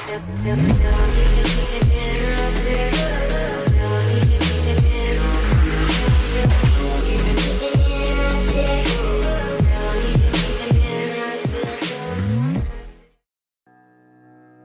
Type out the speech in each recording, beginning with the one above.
The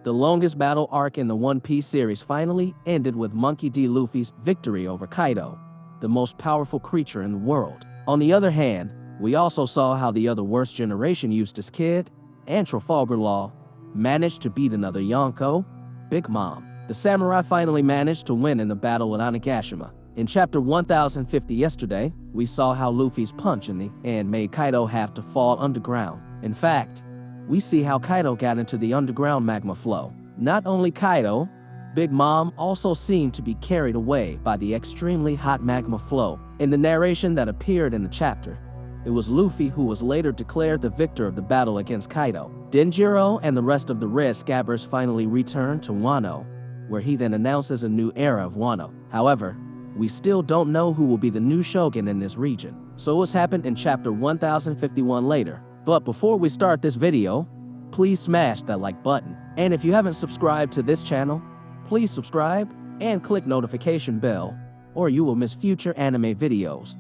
longest battle arc in the One Piece series finally ended with Monkey D Luffy's victory over Kaido, the most powerful creature in the world. On the other hand, we also saw how the other worst generation Eustass Kid and Trafalgar Law managed to beat another Yonko, Big Mom. The samurai finally managed to win in the battle at Onigashima. In chapter 1050 yesterday, we saw how Luffy's punch in the end made Kaido have to fall underground. In fact, we see how Kaido got into the underground magma flow. Not only Kaido, Big Mom also seemed to be carried away by the extremely hot magma flow. In the narration that appeared in the chapter, it was Luffy who was later declared the victor of the battle against Kaido. Denjiro and the rest of the Red Scabbards finally returned to Wano, where he then announces a new era of Wano. However, we still don't know who will be the new shogun in this region. So what's happened in chapter 1051 later. But before we start this video, please smash that like button. And if you haven't subscribed to this channel, please subscribe and click notification bell, or you will miss future anime videos.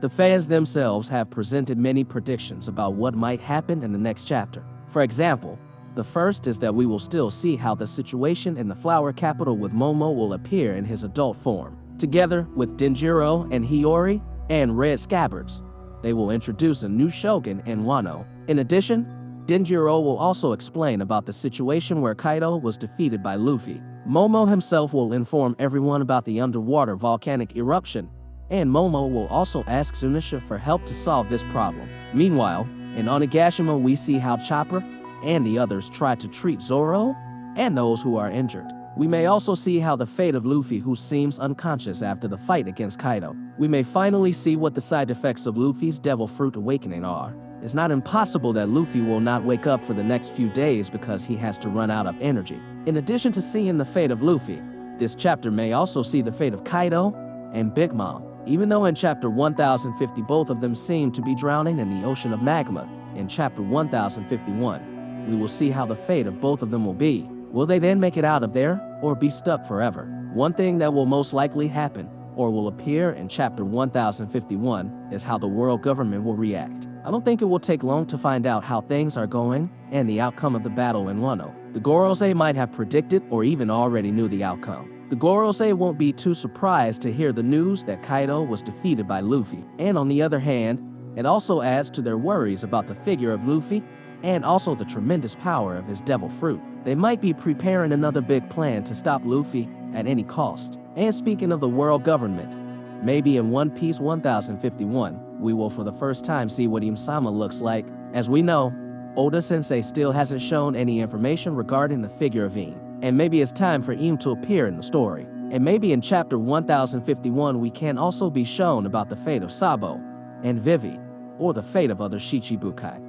The fans themselves have presented many predictions about what might happen in the next chapter. For example, the first is that we will still see how the situation in the flower capital with Momo will appear in his adult form. Together with Denjiro and Hiyori and Red Scabbards, they will introduce a new shogun in Wano. In addition, Denjiro will also explain about the situation where Kaido was defeated by Luffy. Momo himself will inform everyone about the underwater volcanic eruption, and Momo will also ask Zunisha for help to solve this problem. Meanwhile, in Onigashima we see how Chopper and the others try to treat Zoro and those who are injured. We may also see how the fate of Luffy, who seems unconscious after the fight against Kaido. We may finally see what the side effects of Luffy's Devil Fruit awakening are. It's not impossible that Luffy will not wake up for the next few days because he has to run out of energy. In addition to seeing the fate of Luffy, this chapter may also see the fate of Kaido and Big Mom. Even though in chapter 1050 both of them seem to be drowning in the ocean of magma, in chapter 1051, we will see how the fate of both of them will be. Will they then make it out of there, or be stuck forever? One thing that will most likely happen, or will appear in chapter 1051, is how the world government will react. I don't think it will take long to find out how things are going and the outcome of the battle in Wano. The Gorosei might have predicted or even already knew the outcome. The Gorosei won't be too surprised to hear the news that Kaido was defeated by Luffy. And on the other hand, it also adds to their worries about the figure of Luffy and also the tremendous power of his Devil Fruit. They might be preparing another big plan to stop Luffy at any cost. And speaking of the world government, maybe in One Piece 1051, we will for the first time see what Im-sama looks like. As we know, Oda-sensei still hasn't shown any information regarding the figure of Im. And maybe it's time for Im to appear in the story. And maybe in chapter 1051 we can also be shown about the fate of Sabo and Vivi, or the fate of other Shichibukai.